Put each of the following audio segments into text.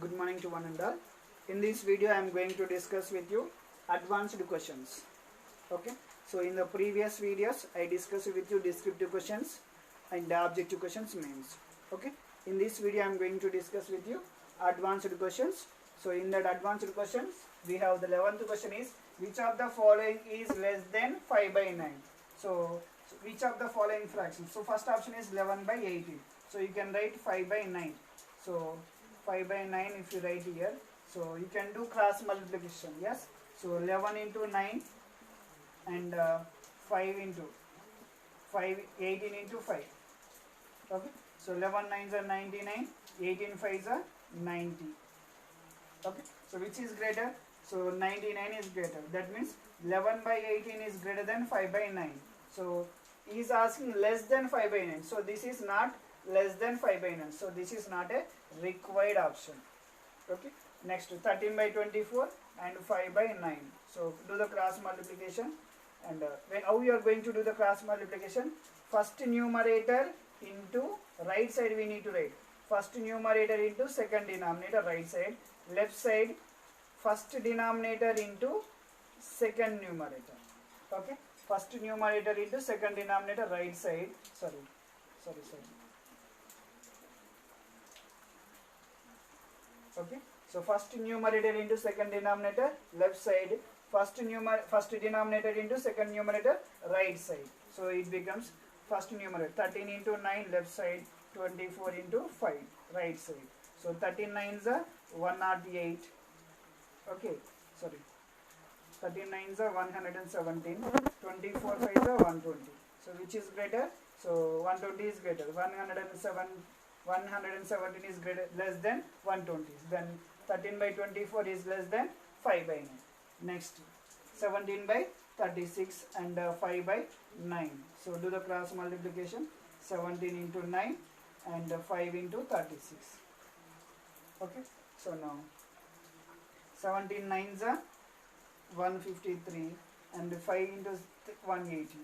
Good morning to one and all. In this video I am going to discuss with you advanced questions. Okay. So in the previous videos I discussed with you descriptive questions and objective questions means. Okay. In this video I am going to discuss with you advanced questions. So in that advanced questions we have the 11th question is which of the following is less than 5 by 9. So which of the following fractions? So first option is 11 by 18. So you can write 5 by 9. So 5 by 9 if you write here. So you can do cross multiplication. Yes. So 11 into 9 and 5 into 5, 18 into 5. Okay. So 11 9s are 99, 18 5s are 90. Okay. So which is greater? So 99 is greater. That means 11 by 18 is greater than 5 by 9. So he is asking less than 5 by 9. So this is not less than 5 by 9. So this is not a required option. Okay. Next 13 by 24 and 5 by 9. So do the cross multiplication. And how you are going to do the cross multiplication? First numerator into right side we need to write. First numerator into second denominator right side. Left side first denominator into second numerator. Okay. First numerator into second denominator right side. Sorry. Okay. So first numerator into second denominator left side. First denominator into second numerator right side. So it becomes first numerator 13 into 9 left side, 24 into 5 right side. So 13 9s are 108. Okay. Sorry. 13 9s are 117. 24 5s are 120. So which is greater? So 120 is greater. 117 is greater less than 120. Then 13 by 24 is less than 5 by 9. Next 17 by 36 and 5 by 9. So do the cross multiplication. 17 into 9 and 5 into 36. Okay. So now 17 9s are 153 and 5 into 180.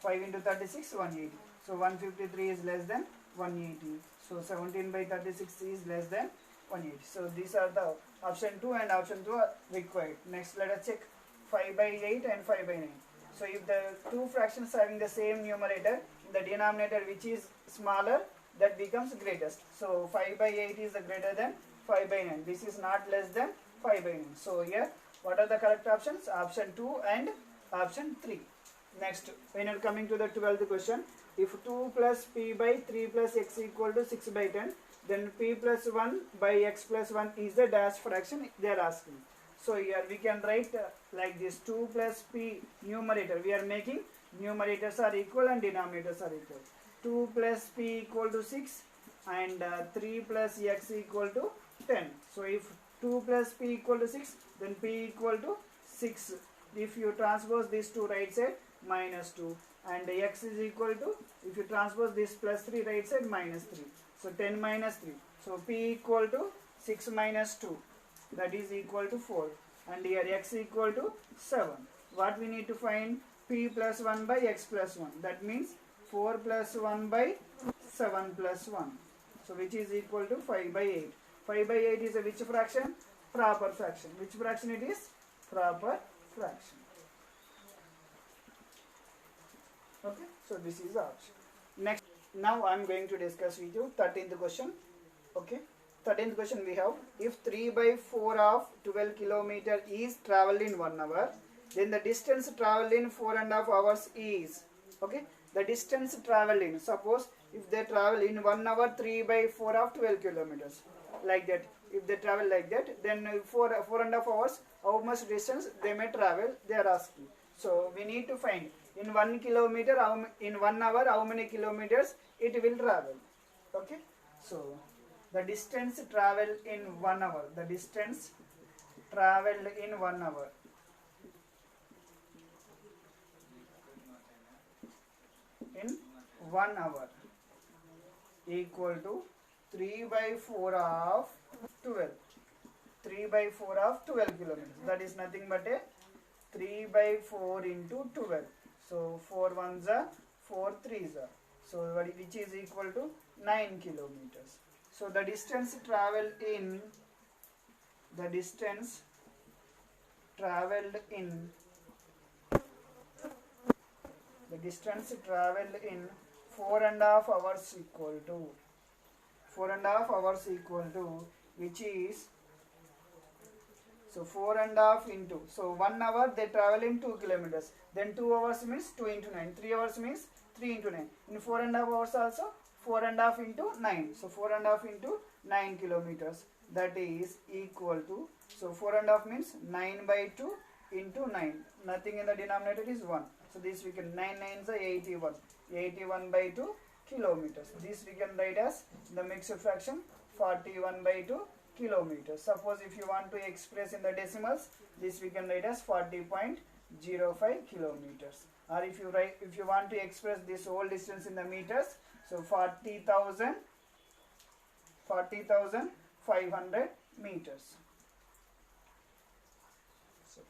5 into 36 180. So 153 is less than 180. So 17 by 36 is less than 180. So these are the option 2 and option 2 are required. Next let us check 5 by 8 and 5 by 9. So if the two fractions having the same numerator, the denominator which is smaller that becomes greatest. So 5 by 8 is greater than 5 by 9. This is not less than 5 by 9. So here what are the correct options? Option 2 and option 3. Next, when you are coming to the 12th question, if 2 plus p by 3 plus x equal to 6 by 10, then p plus 1 by x plus 1 is the dash fraction they are asking. So here we can write like this 2 plus p numerator. We are making numerators are equal and denominators are equal. 2 plus p equal to 6 and 3 plus x equal to 10. So if 2 plus p equal to 6, then p equal to 6. If you transpose this to right side, minus 2. And x is equal to, if you transpose this plus 3 right side, minus 3. So 10 minus 3. So p equal to 6 minus 2. That is equal to 4. And here x equal to 7. What we need to find? P plus 1 by x plus 1. That means 4 plus 1 by 7 plus 1. So which is equal to 5 by 8. 5 by 8 is a which fraction? Proper fraction. Which fraction it is? Proper fraction. Okay. So this is the option. Next. Now I am going to discuss with you 13th question. Okay. 13th question we have, if 3 by 4 of 12 kilometer is travelled in 1 hour, then the distance travelled in 4.5 hours is, okay, the distance travelled in, suppose if they travel in 1 hour 3 by 4 of 12 kilometers, like that, if they travel like that, then 4.5 hours, how much distance they may travel, they are asking. So we need to find in 1 kilometer, in 1 hour, how many kilometers it will travel, okay. So the distance travelled in 1 hour. The distance travelled in 1 hour. In 1 hour equal to 3 by 4 of 12. 3 by 4 of 12 kilometers. That is nothing but a 3 by 4 into 12. So 4 ones are 4 threes are. So which is equal to 9 kilometers. So the distance traveled in the distance traveled in 4.5 hours equal to 4.5 hours equal to, which is, so 4.5 into, so 1 hour they travel in 2 kilometers, then 2 hours means 2 into 9, 3 hours means 3 into 9, in 4.5 hours also 4.5 into 9, so 4.5 into 9 kilometers, that is equal to, so 4.5 means 9 by 2 into 9, nothing in the denominator is 1, so this we can, 9 9s are 81, 81 by 2 kilometers, this we can write as the mixed fraction 41 by 2 kilometers. Suppose if you want to express in the decimals, this we can write as 40.05 kilometers, or if you want to express this whole distance in the meters, so 40,500 meters. So,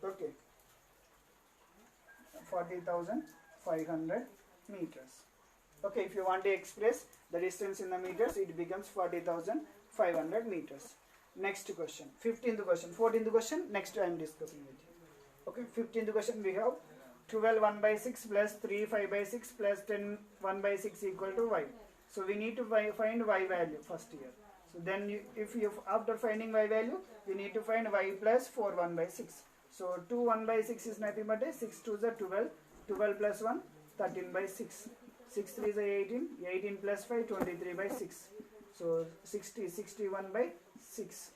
okay, 40,500 meters. Okay, if you want to express the distance in the meters, it becomes 40,500 meters. Next question, 15th question, 14th question, next I am discussing with you. Okay, 15th question we have 12 1 by 6 plus 3 5 by 6 plus 10 1 by 6 equal to y. So we need to find y value first here. So then if you after finding y value, you need to find y plus 4 1 by 6. So 2 1 by 6 is nothing but a 6 2 is a 12, 12 plus 1 13 by 6, 6 3 is a 18, 18 plus 5 23 by 6. So 61 by 6,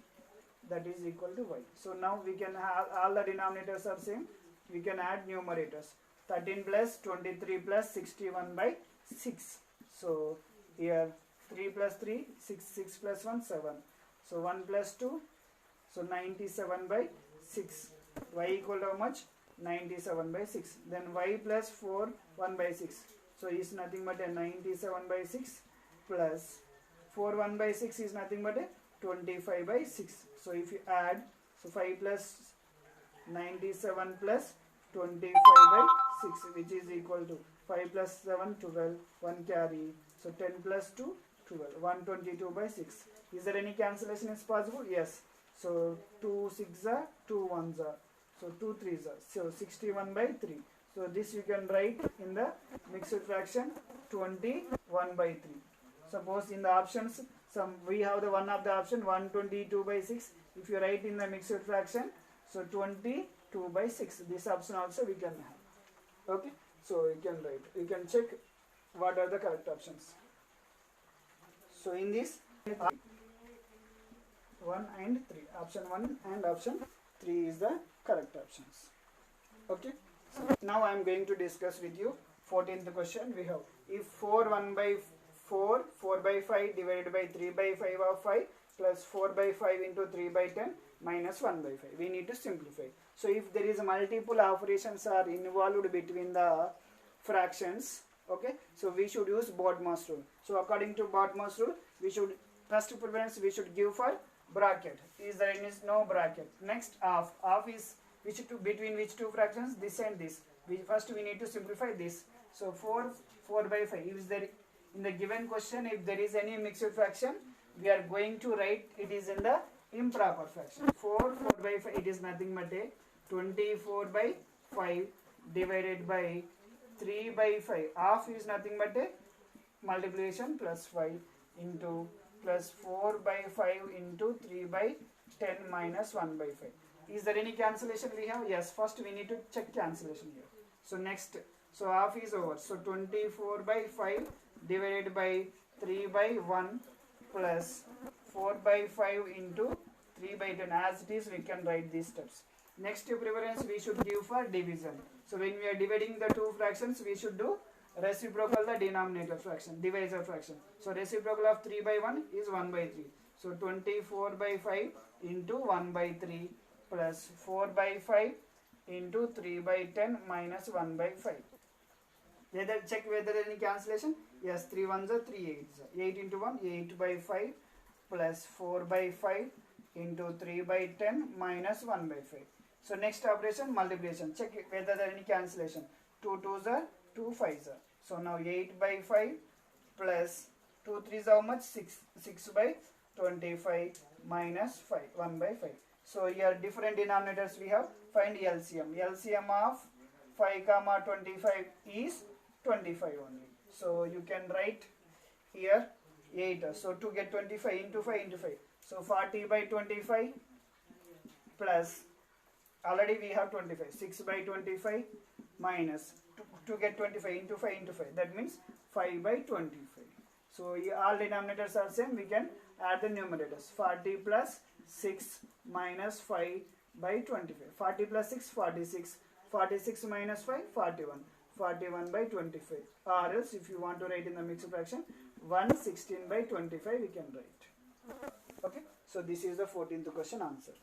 that is equal to y. So now we can have all the denominators are same, we can add numerators, 13 plus 23 plus 61 by 6. So here 3 plus 3 6, 6 plus 1 7, so 1 plus 2, so 97 by 6, y equal to how much, 97 by 6. Then y plus 4 1 by 6, so is nothing but a 97 by 6 plus 4 1 by 6 is nothing but a 25 by 6. So if you add, so 5 plus 97 plus 25 by 6, which is equal to 5 plus 7 12, 1 carry, so 10 plus 2 12, 122 by 6. Is there any cancellation is possible? Yes. So 2 6 are 2 1s are, so 2 3s are, so 61 by 3. So this you can write in the mixed fraction 21 by 3. Suppose in the options, we have the one of the option 122 by 6. If you write in the mixed fraction, so 22 by 6, this option also we can have. Okay, so you can write, you can check what are the correct options. So in this 1 and 3, option 1 and option 3 is the correct options. Okay, so now I am going to discuss with you 14th question. We have, if 4 1 by 4 by 5 divided by 3 by 5 of 5 plus 4 by 5 into 3 by 10 minus 1 by 5. We need to simplify. So if there is multiple operations are involved between the fractions, okay, so we should use BODMAS rule. So according to BODMAS rule, we should, first preference we should give for bracket. Is there any no bracket? Next half. Half is which two, between which two fractions? This and this. First we need to simplify this. So 4 by 5. Is there in the given question, if there is any mixed fraction, we are going to write it is in the improper fraction. 4 by 5, it is nothing but a 24 by 5 divided by 3 by 5. Half is nothing but a multiplication plus 5 into plus 4 by 5 into 3 by 10 minus 1 by 5. Is there any cancellation we have? Yes, first we need to check cancellation here. So next, so half is over. So 24 by 5 divided by 3 by 1 plus 4 by 5 into 3 by 10. As it is, we can write these steps. Next preference we should give for division. So when we are dividing the two fractions, we should do reciprocal the denominator fraction, divisor fraction. So reciprocal of 3 by 1 is 1 by 3. So 24 by 5 into 1 by 3 plus 4 by 5 into 3 by 10 minus 1 by 5. Check whether any cancellation. Yes, 3 1s are 3 8s. 8 into 1, 8 by 5 plus 4 by 5 into 3 by 10 minus 1 by 5. So next operation, multiplication. Check whether there any cancellation. 2 2s are 2 5s are. So now 8 by 5 plus 2 3s how much? 6. 6 by 25 minus 5. 1 by 5. So here different denominators we have. Find LCM. LCM of 5 comma 25 is 25 only. So you can write here 8. So to get 25 into 5 into 5. So 40 by 25 plus, already we have 25. 6 by 25 minus, to get 25 into 5 into 5. That means 5 by 25. So all denominators are same. We can add the numerators. 40 plus 6 minus 5 by 25. 40 plus 6, 46. 46 minus 5, 41. 41 by 25. Or else if you want to write in the mixed fraction, 116 by 25 we can write. Okay. So this is the 14th question answer.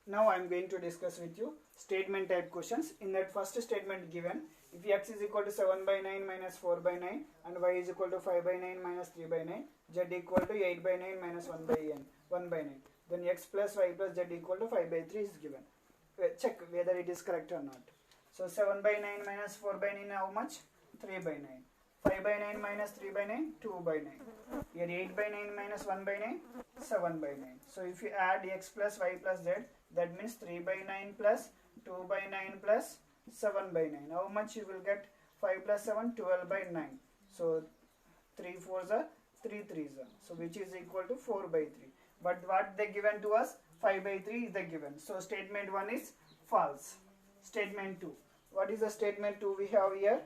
Now I am going to discuss with you statement type questions. In that first statement given, if x is equal to 7 by 9 minus 4 by 9 and y is equal to 5 by 9 minus 3 by 9, z equal to 8 by 9 minus 1 by 9. Then x plus y plus z equal to 5 by 3 is given. Check whether it is correct or not. So 7 by 9 minus 4 by 9 how much? 3 by 9. 5 by 9 minus 3 by 9, 2 by 9. Here 8 by 9 minus 1 by 9, 7 by 9. So if you add x plus y plus z, that means 3 by 9 plus 2 by 9 plus 7 by 9. How much you will get? 5 plus 7, 12 by 9. So 3 4s are 3 3s are. So which is equal to 4 by 3. But what they given to us? 5 by 3 is the given. So statement 1 is false. Statement 2. What is the statement 2 we have here?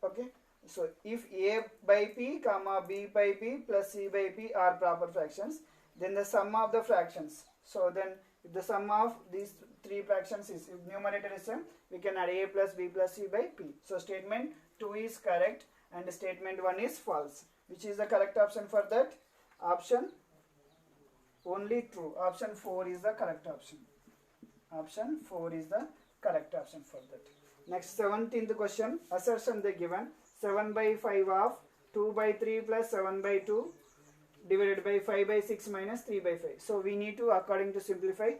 Okay. So if a by p comma b by p plus c by p are proper fractions, then the sum of the fractions. So then if the sum of these three fractions is, if numerator is same, we can add a plus b plus c by p. So statement 2 is correct and statement 1 is false. Which is the correct option for that? Option only true. Option 4 is the correct option. Option 4 is the correct option for that. Next 17th question. Assertion they given. 7 by 5 of 2 by 3 plus 7 by 2 divided by 5 by 6 minus 3 by 5. So we need to, according to simplify,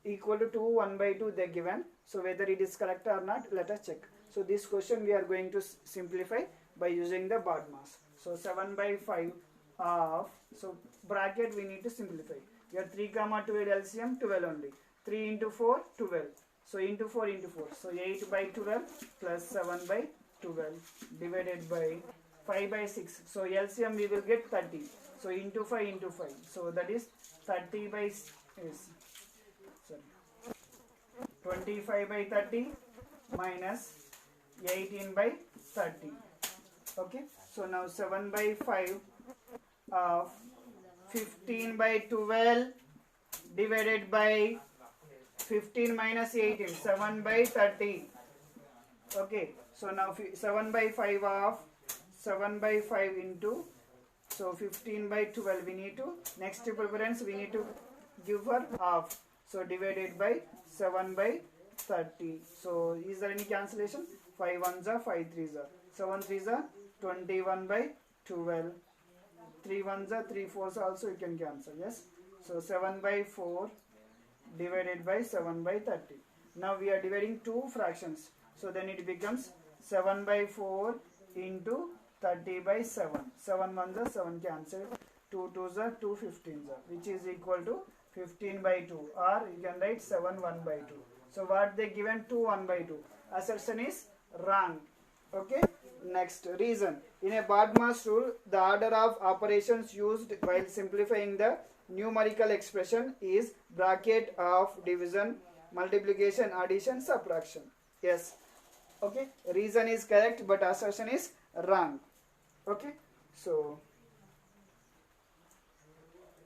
equal to 2 1 by 2 they given. So whether it is correct or not, let us check. So this question we are going to simplify by using the BODMAS. So 7 by 5 of, so bracket we need to simplify. We have 3 comma 12 LCM 12 only. 3 into 4 12. So into 4 into 4. So 8 by 12 plus 7 by 12 divided by 5 by 6. So LCM we will get 30. So into 5 into 5. So that is 30 by 25 by 30 minus 18 by 30. Okay. So now 7 by 5 of 15 by 12 divided by 15 minus 18, 7 by 30. Okay. So now 7 by 5 of 7 by 5 into, so 15 by 12 we need to, next preference we need to give her half. So divided by 7 by 30. So is there any cancellation? 5 1s are 5 3s are. 7 3s are 21 by 12. 3 1s are 3 4s also you can cancel. Yes. So 7 by 4 divided by 7 by 30. Now we are dividing two fractions. So then it becomes 7 by 4 into 30 by 7. 7 1s are 7 cancelled. 2 2s are 2 15s are, which is equal to 15 by 2, or you can write 7 1 by 2. So what they given 2 1 by 2. Assertion is wrong. Okay. Next, reason. In a BODMAS rule, the order of operations used while simplifying the numerical expression is bracket of division, multiplication, addition, subtraction. Yes. Okay. Reason is correct, but assertion is wrong. Okay. So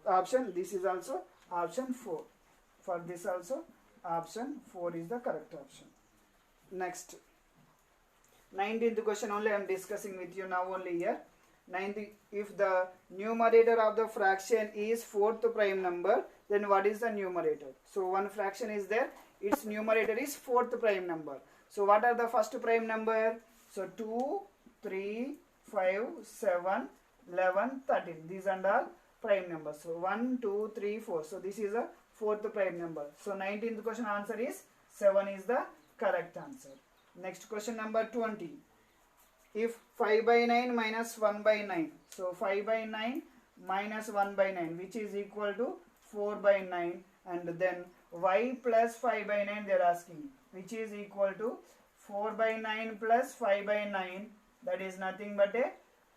option, this is also option 4. For this also option 4 is the correct option. Next, 19th question only I am discussing with you now only here. 19th, if the numerator of the fraction is 4th prime number, then what is the numerator? So one fraction is there, its numerator is 4th prime number. So what are the first prime number? So 2, 3, 5, 7, 11, 13. These are all prime numbers. So 1, 2, 3, 4. So this is a fourth prime number. So 19th question answer is 7 is the correct answer. Next question number 20. If 5 by 9 minus 1 by 9. So 5 by 9 minus 1 by 9, which is equal to 4 by 9, and then y plus 5 by 9 they are asking, which is equal to 4 by 9 plus 5 by 9, that is nothing but a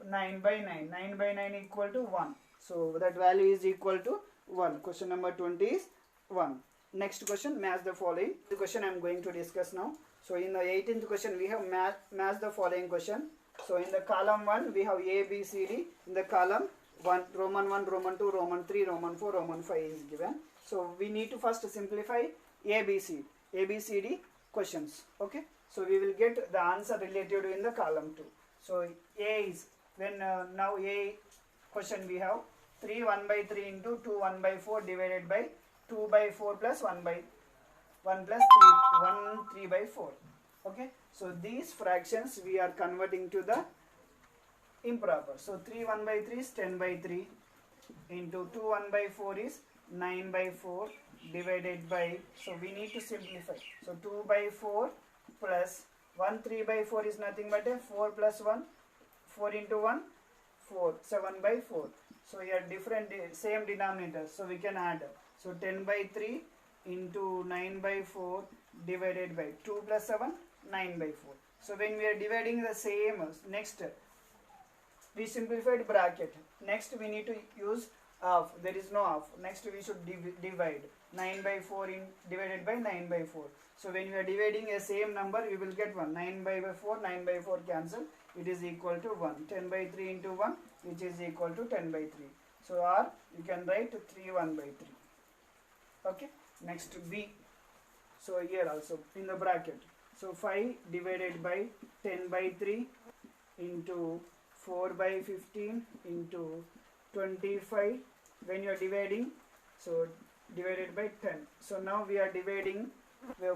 9 by 9. 9 by 9 equal to 1. So that value is equal to 1. Question number 20 is 1. Next question, match the following. The question I am going to discuss now. So in the 18th question we have match the following question. So in the column 1 we have A, B, C, D. In the column 1, Roman 1, Roman 2, Roman 3, Roman 4, Roman 5 is given. So we need to first simplify ABCD questions. Okay. So we will get the answer related to in the column 2. So A is, when now A question we have 3 1 by 3 into 2 1 by 4 divided by 2 by 4 plus 1 by 1 plus 3 by 4. Okay. So these fractions we are converting to the improper. So 3 1 by 3 is 10 by 3 into 2 1 by 4 is 9 by 4 divided by, so we need to simplify. So 2 by 4 plus 1 3 by 4 is nothing but a 4 plus 1, 4 into 1, 4, 7 by 4. So here different same denominators, so we can add. So 10 by 3 into 9 by 4 divided by 2 plus 7, 9 by 4. So when we are dividing the same, next we simplified bracket. Next we need to use half. There is no half. Next we should divide 9 by 4 divided by 9 by 4. So when we are dividing a same number, we will get 1. 9 by 4, 9 by 4 cancel. It is equal to 1. 10 by 3 into 1, which is equal to 10 by 3. So or you can write 3 1 by 3. Okay. Next B. So here also in the bracket. So 5 divided by 10 by 3 into 4 by 15 into 25. When you are dividing, so divided by 10. So now we are dividing.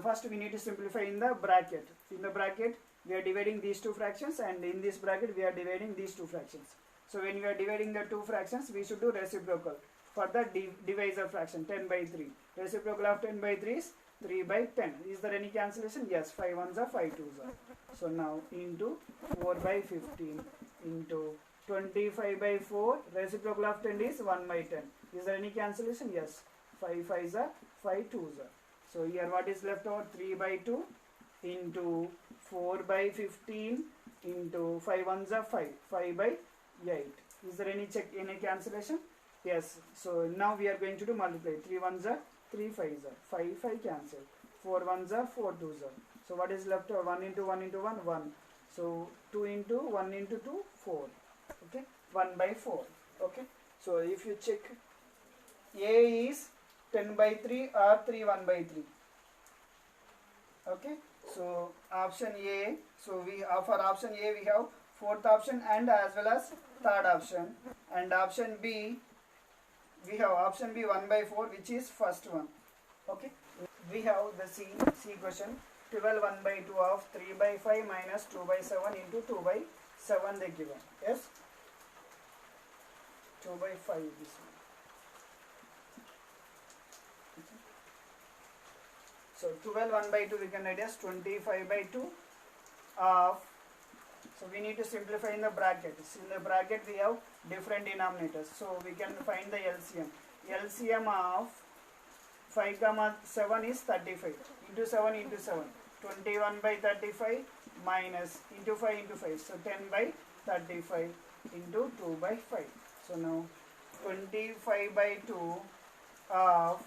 First we need to simplify in the bracket. In the bracket we are dividing these two fractions, and in this bracket we are dividing these two fractions. So when we are dividing the two fractions, we should do reciprocal for the divisor fraction 10 by 3. Reciprocal of 10 by 3 is 3 by 10. Is there any cancellation? Yes, 5 ones are 5 twos are. So now into 4 by 15 into 25 by 4. Reciprocal of 10 is 1 by 10. Is there any cancellation? Yes, 5 5s are 5 twos are. So here what is left over? 3 by 2 into 4 by 15 into 5 ones are 5. 5 by 8. Is there any any cancellation? Yes. So now we are going to do multiply. 3 ones are 3 5s are 5 5 cancel. 4 ones are 4 twos are. So what is left over? 1 into 1 into 1 1. So 2 into 1 into 2 4. Okay. 1 by 4. Okay. So if you check, A is 10 by 3 or 3 1 by 3. Okay. So option A. So we for option A we have fourth option and as well as third option, and option B we have option B 1 by 4, which is first one. Okay. We have the C question. 12 1 by 2 of 3 by 5 minus 2 by 7 into 2 by 7 they given. Yes. 2 by 5 this one. Okay. So 12 1 by 2 we can write as 25 by 2 of, so we need to simplify in the bracket. In the bracket we have different denominators. So we can find the LCM. LCM of 5 comma 7 is 35. Into 7 into 7. 21 by 35 minus into 5 into 5. So 10 by 35 into 2 by 5. So now 25 by 2 of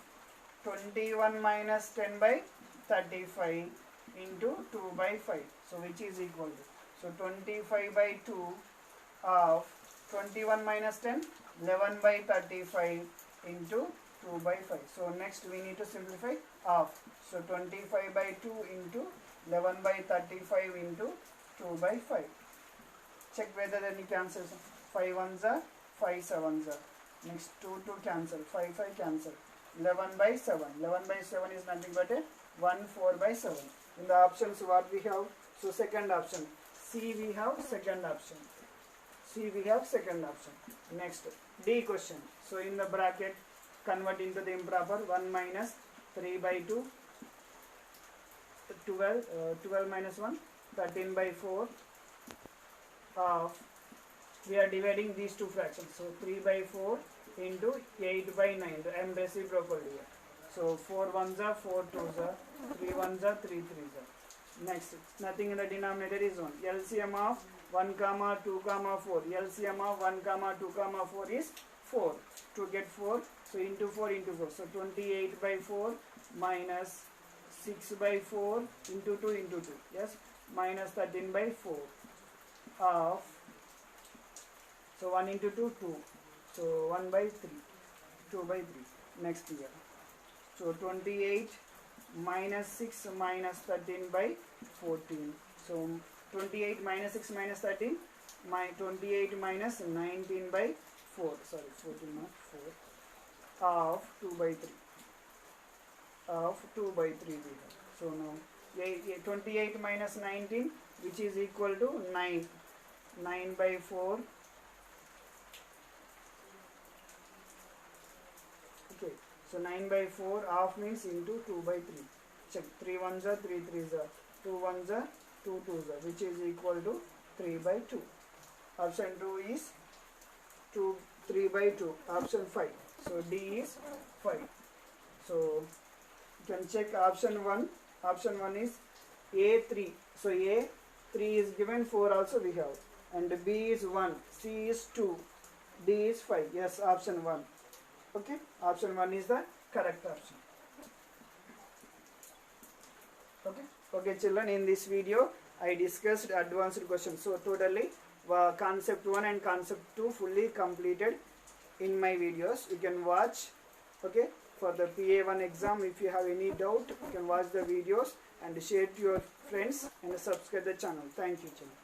21 minus 10 by 35 into 2 by 5. So which is equal to, so 25 by 2 of 21 minus 10, 11 by 35 into 2 by 5. So next we need to simplify half. So 25 by 2 into 11 by 35 into 2 by 5. Check whether any cancels. 5 ones are 5 sevens are. Next 2 2 cancel. 5 5 cancel. 11 by 7. 11 by 7 is nothing but a 1 4 by 7. In the options what we have? So second option. C we have second option. C we have second option. Next D question. So in the bracket convert into the improper. 1 minus 3 by 2, 12, 12 minus 1, 13 by 4 of, we are dividing these two fractions, so 3 by 4 into 8 by 9, I am reciprocal here. So 4 ones are 4 twos are, 3 ones are 3 threes are. Next, nothing in the denominator is 1. LCM of 1 comma 2 comma 4, LCM of 1 comma 2 comma 4 is 4. To get 4, so into 4 into 4, so 28 by 4 minus 6 by 4 into 2 into 2, yes, minus 13 by 4 of, so 1 into 2, 2, so 1 by 3, 2 by 3. Next here, so 28 minus 6 minus 13 by 14, so 28 minus 6 minus 13, my 28 minus 19 by 4, sorry 14 not 4, of 2 by 3, of 2 by 3 we have. So now 28 minus 19, which is equal to 9, 9 by 4, okay, so 9 by 4 half means into 2 by 3, check, 3 ones are 3 threes are, 2 ones are 2 twos are, which is equal to 3 by 2. Option 2 is 3 by 2, option 5, so D is 5. So you can check option 1, option 1 is A3, so A 3 is given, 4 also we have, and B is 1, C is 2, D is 5, yes, option 1, okay, option 1 is the correct option. Okay children, in this video I discussed advanced questions, so totally concept 1 and concept 2 fully completed in my videos. You can watch, okay, for the PA1 exam. If you have any doubt, you can watch the videos and share to your friends and subscribe the channel. Thank you children.